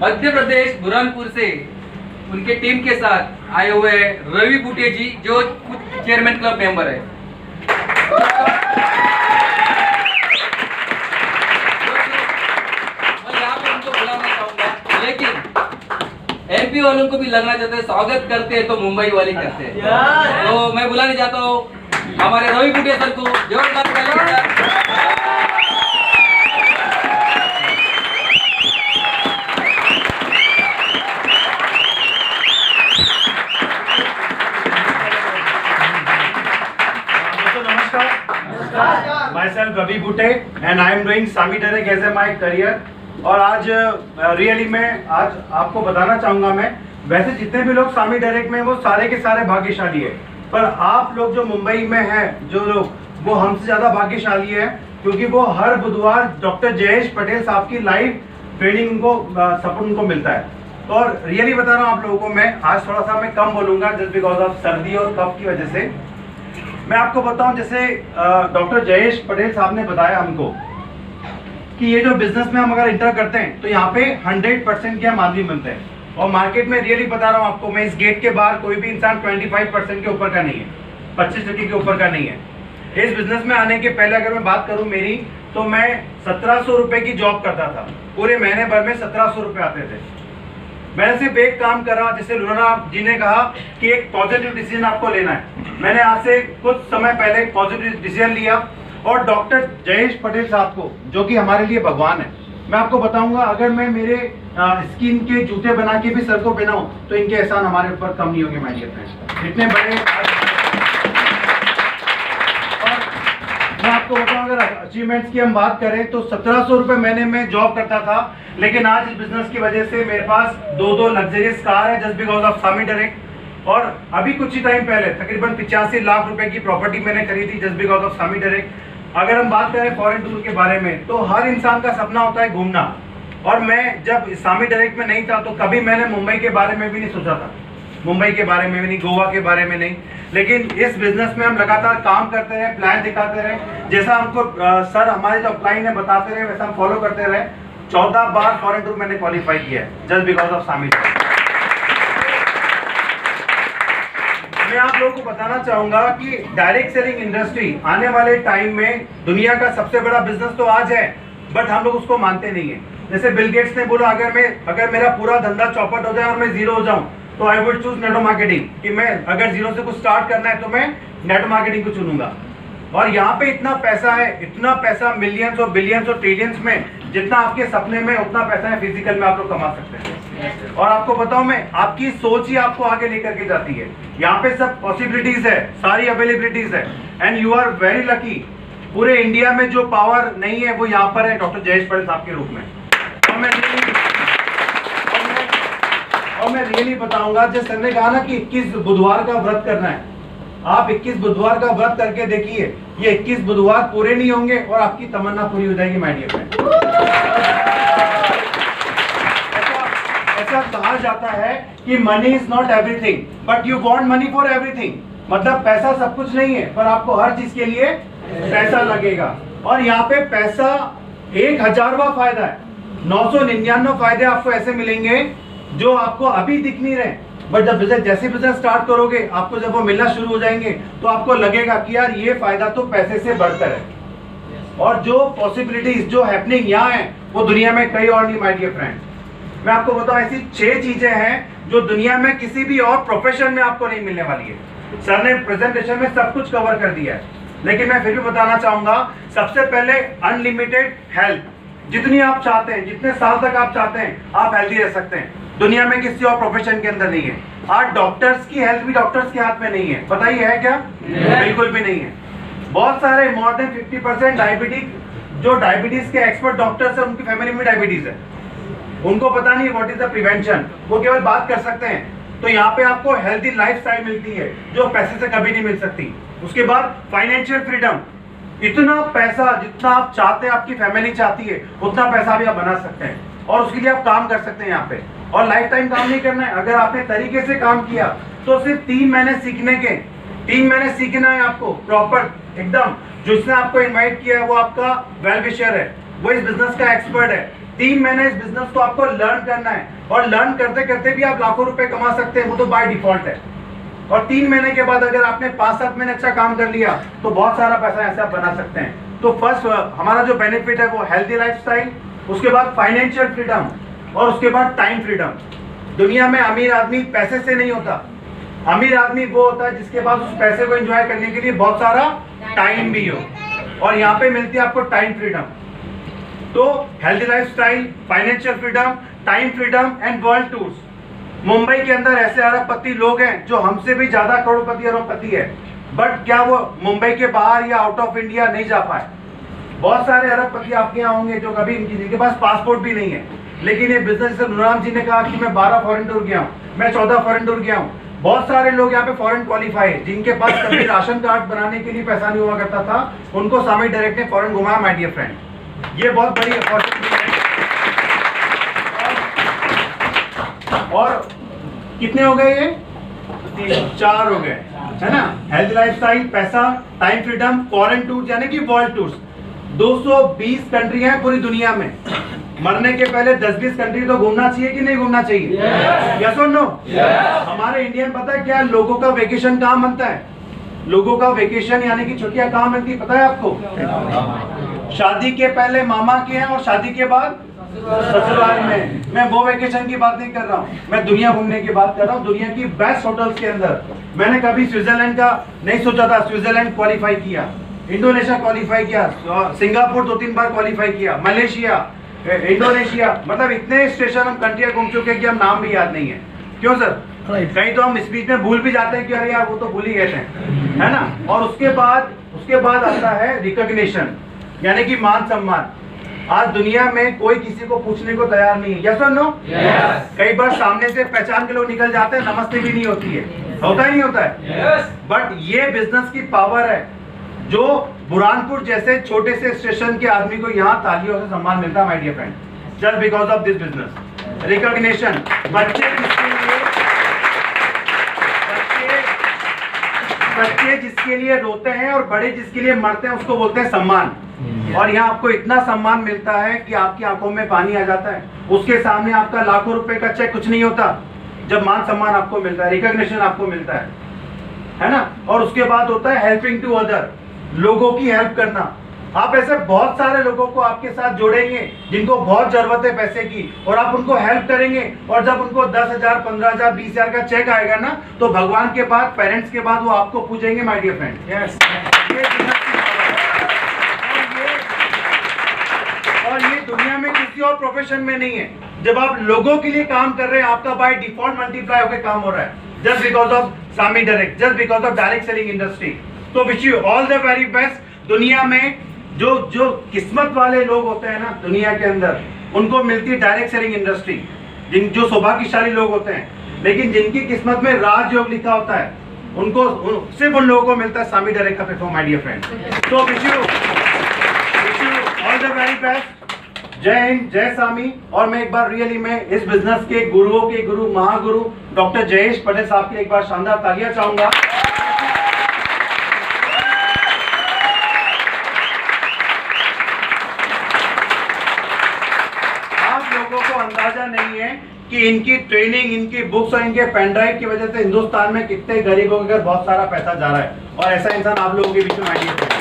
मध्य प्रदेश बुरहानपुर से उनके टीम के साथ आए हुए रवि बूटे जी, जो चेयरमैन क्लब मेंबर है। मैं यहाँ पे उनको बुलाना चाहूंगा, लेकिन एमपी वालों को भी लगना चाहते हैं, स्वागत करते हैं तो मुंबई वाले करते हैं। तो मैं बुलाने चाहता हूँ हमारे रवि बूटे सर को, जोरदार तालियां। Myself Ravi Bute and I am doing Sami Derek as my career। और आज रियली मैं आज आपको बताना चाहूँगा, मैं वैसे जितने भी लोग सामी डायरेक्ट में वो सारे के सारे भाग्यशाली है, पर आप लोग जो मुंबई में हैं जो लोग, वो हमसे ज़्यादा भाग्यशाली है, क्योंकि वो हर बुधवार डॉक्टर जयेश पटेल साहब की लाइव ट्रेनिंग उनको सपोर्ट उनको मिलता है। और रियली बता रहा हूँ आप लोगों को, मैं आज थोड़ा सा मैं कम बोलूँगा जस्ट बिकॉज ऑफ सर्दी और कफ की वजह से। मैं आपको बताऊं, जैसे डॉक्टर जयेश पटेल साहब ने बताया हमको कि ये जो बिजनेस में हम अगर इंटर करते हैं तो यहाँ पे 100% के हम आदमी बनते हैं। और मार्केट में रियली बता रहा हूँ आपको, मैं इस गेट के बाहर कोई भी इंसान 25% के ऊपर का नहीं है, 25% के ऊपर का नहीं है। इस बिजनेस में आने के पहले अगर मैं बात करूँ मेरी, तो मैं 1700 रुपये की जॉब करता था, पूरे महीने भर में 1700 रुपये आते थे। मैंने सिर्फ एक काम करा, जैसे लुना जी ने कहा कि एक पॉजिटिव डिसीजन आपको लेना है। मैंने आज से कुछ समय पहले एक पॉजिटिव डिसीजन लिया और डॉक्टर जयेश पटेल साहब को, जो कि हमारे लिए भगवान है, मैं आपको बताऊंगा, अगर मैं मेरे स्किन के जूते बना के भी सर को पहनाऊं तो इनके एहसान हमारे ऊपर कम नहीं होंगे। माय डियर फ्रेंड्स, इतने बड़े। और मैं आपको बताऊं, अगर अचीवमेंट्स की हम बात करें तो 1700 रुपये महीने में जॉब करता था, लेकिन आज इस बिजनेस की वजह से मेरे पास दो लग्जरियस कार है just because of Sami direct. और अभी कुछ ही टाइम पहले तकरीबन 85 लाख रुपए की प्रॉपर्टी मैंने खरीदी just because of Sami direct. अगर हम बात करें फॉरेन टूर के बारे में, तो हर इंसान का सपना होता है घूमना, और मैं जब सामी डायरेक्ट में नहीं था तो कभी मैंने मुंबई के बारे में भी नहीं सोचा था, मुंबई के बारे में भी नहीं, गोवा के बारे में नहीं। लेकिन इस बिजनेस में हम लगातार काम करते रहे, प्लान दिखाते रहे, जैसा हमको सर हमारे जो अपलाइन है बताते रहे, वैसा हम फॉलो करते रहे। 14 बार फॉरेन टूर मैंने क्वालिफाई किया है just because of Sami direct. मैं आप लोगों को बताना चाहूंगा कि डायरेक्ट सेलिंग इंडस्ट्री आने वाले टाइम में दुनिया का सबसे बड़ा बिजनेस तो आज है, बट हम लोग उसको मानते नहीं है। जैसे बिल गेट्स ने बोला, अगर मेरा पूरा धंधा चौपट हो जाए और मैं जीरो हो जाऊं तो I would choose network marketing, कि मैं अगर जीरो से कुछ स्टार्ट करना है तो मैं नेटवर्क मार्केटिंग को चुनूंगा। और यहाँ पे इतना पैसा है, इतना पैसा मिलियंस और बिलियंस और ट्रिलियंस में, जितना आपके सपने में उतना पैसा है फिजिकल में आप लोग कमा सकते हैं। और आपको बताऊं मैं, आपकी सोच ही आपको आगे लेकर के जाती है। यहाँ पे सब पॉसिबिलिटीज है, सारी अवेलेबिलिटीज है, and you are very lucky. पूरे इंडिया में जो पावर नहीं है वो यहाँ पर है डॉक्टर जयेश पटेल साहब के रूप में। और मैं रियली बताऊंगा, जिस सर ने कहा ना कि 21 बुधवार का व्रत करना है, आप 21 बुधवार का व्रत करके देखिए, ये 21 बुधवार पूरे नहीं होंगे और आपकी तमन्ना पूरी हो जाएगी माय डियर फ्रेंड। ऐसा कहा जाता है कि money is not everything but you want money for everything. मतलब पैसा सब कुछ नहीं है, पर आपको हर चीज के लिए पैसा लगेगा। और यहाँ पे पैसा 1000वां फायदा है, 999 फायदे आपको ऐसे मिलेंगे जो आपको अभी दिख नहीं रहे, बट जब जैसे बिजनेस स्टार्ट करोगे, आपको जब वो मिलना शुरू हो जाएंगे तो आपको लगेगा कि यार ये फायदा तो पैसे से बढ़कर है। और जो पॉसिबिलिटीज, जो हैपनिंग यहाँ है, वो दुनिया में कहीं और नहीं माय डियर फ्रेंड। मैं आपको बताऊं, ऐसी 6 चीजें हैं जो दुनिया में किसी भी और प्रोफेशन में आपको नहीं मिलने वाली है। सर ने प्रेजेंटेशन में सब कुछ कवर कर दिया है, लेकिन मैं फिर भी बताना चाहूंगा, सबसे पहले अनलिमिटेड हेल्थ। जितनी आप चाहते हैं, जितने साल तक आप चाहते हैं, आप हेल्दी रह सकते हैं। दुनिया में किसी और प्रोफेशन के अंदर नहीं है। आज डॉक्टर्स की हेल्थ भी डॉक्टर्स के हाथ में नहीं है, बताइए है क्या? बिल्कुल भी नहीं है। बहुत सारे मोर देन 50% डायबिटिक, जो डायबिटीज के एक्सपर्ट डॉक्टर्स हैं, उनकी फैमिली में डायबिटीज है, उनको पता नहीं व्हाट इज द प्रिवेंशन, वो केवल बात कर सकते हैं। तो यहाँ पे आपको हेल्दी लाइफस्टाइल मिलती है जो पैसे से कभी नहीं मिल सकती। उसके बाद फाइनेंशियल फ्रीडम, इतना पैसा जितना आप चाहते हैं, आपकी फैमिली चाहती है, उतना पैसा भी आप बना सकते हैं, और उसके लिए आप काम कर सकते हैं यहाँ पे। और लाइफ टाइम काम नहीं करना है, अगर आपने तरीके से काम किया तो सिर्फ 3 महीने सीखने के, 3 महीने सीखना है आपको प्रॉपर एकदम। जिसने आपको इन्वाइट किया है वो आपका वेल विशर है, वो इस बिजनेस का एक्सपर्ट है, 3 महीने इस बिजनेस को आपको लर्न करना है, और लर्न करते करते भी आप लाखों रुपए कमा सकते हैं, वो तो बाय डिफॉल्ट है। और 3 महीने के बाद अगर आपने 5-7 महीने अच्छा काम कर लिया तो बहुत सारा पैसा ऐसे आप बना सकते हैं। तो फर्स्ट हमारा जो बेनिफिट है वो हेल्दी लाइफस्टाइल, उसके बाद फाइनेंशियल फ्रीडम, और उसके बाद टाइम फ्रीडम। दुनिया में अमीर आदमी पैसे से नहीं होता, अमीर आदमी वो होता है जिसके पास उस पैसे को एंजॉय करने के लिए बहुत सारा टाइम भी हो, और यहाँ पे मिलती है आपको टाइम फ्रीडम। तो healthy lifestyle, financial freedom, time freedom and world tours. Mumbai के अंदर ऐसे अरबपति लोग हैं जो हमसे भी ज्यादा करोड़पति अरबपति है, बट क्या वो मुंबई के बाहर या आउट ऑफ इंडिया नहीं जा पाए। बहुत सारे अरबपति आपके यहाँ होंगे जो कभी जिनके पास पासपोर्ट भी नहीं है, लेकिन ये बिजनेस, जैसे नुराम जी ने कहा कि मैं 12 फॉरेन टूर गया हूँ, मैं 14 फॉरेन टूर गया हूँ। बहुत सारे लोग यहाँ पे फॉरेन क्वालिफाई है, जिनके पास कभी राशन कार्ड बनाने के लिए पैसा नहीं हुआ करता था, उनको सामी डायरेक्ट ने फॉरेन घुमाया। माय डियर फ्रेंड, ये बहुत बड़ी अपॉर्चुनिटी है। और कितने हो गए ये? 4 हो गए, है ना। हेल्थ लाइफस्टाइल, पैसा, टाइम फ्रीडम, फॉरेन टूर यानी कि वर्ल्ड टूर्स। 220 कंट्री हैं पूरी दुनिया में। मरने के पहले 10-20 कंट्री तो घूमना चाहिए कि नहीं घूमना चाहिए? यस और नो? हमारे इंडियन पता है क्या लोगों का वेकेशन कहाँ बनता है? लोगों का वेकेशन यानी कि छुट्टियां कहाँ मिलती है पता है आपको? शादी के पहले मामा के यहाँ और शादी के बाद ससुराल में। मैं वो वेकेशन की बात नहीं कर रहा हूँ, मैं दुनिया घूमने की बात कर रहा हूँ। दुनिया की बेस्ट होटल्स के अंदर मैंने कभी स्विट्जरलैंड का नहीं सोचा था, स्विट्जरलैंड क्वालिफाई किया, इंडोनेशिया क्वालिफाई किया, सिंगापुर 2-3 बार क्वालिफाई किया, मलेशिया, इंडोनेशिया, मतलब इतने स्टेशन हम कंट्रियां घूम चुके हैं कि हम नाम भी याद नहीं है। क्यों सर? कहीं तो हम स्पीच में भूल भी जाते हैं कि अरे यार वो तो भूल ही गए थे, है ना। और उसके बाद आता है रिकॉग्निशन यानी कि मान सम्मान। आज दुनिया में कोई किसी को पूछने को तैयार नहीं है, यस और नो? कई बार सामने से पहचान के लोग निकल जाते हैं, नमस्ते भी नहीं होती है, होता ही नहीं होता है। बट ये बिजनेस की पावर है, जो बुरहानपुर जैसे छोटे से स्टेशन के आदमी को यहाँ तालियों से सम्मान मिलता है my dear friend, just because of this business. Recognition, बच्चे जिसके लिए रोते हैं और बड़े जिसके लिए मरते हैं उसको बोलते हैं सम्मान। और यहाँ आपको इतना सम्मान मिलता है कि आपकी आंखों में पानी आ जाता है। उसके सामने आपका लाखों रुपए का चेक कुछ नहीं होता जब मान सम्मान आपको मिलता है, रिकॉग्निशन आपको मिलता है ना। और उसके बाद होता है हेल्पिंग टू अदर, लोगों की हेल्प करना। आप ऐसे बहुत सारे लोगों को आपके साथ जोड़ेंगे जिनको बहुत जरूरत है पैसे की, और आप उनको हेल्प करेंगे, और जब उनको 10,000, 15,000, 20,000 का चेक आएगा ना, तो भगवान के बाद, पेरेंट्स के बाद वो आपको पूछेंगे माय डियर फ्रेंड। और ये दुनिया में किसी और प्रोफेशन में नहीं है। जब आप लोगों के लिए काम कर रहे हैं, आपका बाय डिफॉल्ट मल्टीप्लाई होकर काम हो रहा है, just because of Sami direct, just because of direct selling industry. तो wish you all the very best. दुनिया में जो किस्मत वाले लोग होते हैं ना दुनिया के अंदर, उनको मिलती है डायरेक्ट सेलिंग इंडस्ट्री, जो सौभाग्यशाली लोग होते हैं। लेकिन जिनकी किस्मत में राजयोग लिखा होता है, सिर्फ उन लोगों को मिलता है सामी डायरेक्ट का प्लेटफॉर्म माय डियर फ्रेंड। तो wish you all the very best. जय हिंद, जय सामी। और मैं एक बार रियली मैं इस बिजनेस के गुरुओं के गुरु, महागुरु डॉक्टर जयेश पटेल साहब की एक बार शानदार तालियां चाहूंगा। आप लोगों को अंदाजा नहीं है कि इनकी ट्रेनिंग, इनकी बुक्स और इनके पेन ड्राइव की वजह से हिंदुस्तान में कितने गरीबों के घर बहुत सारा पैसा जा रहा है, और ऐसा इंसान आप लोगों के बीच में आइए।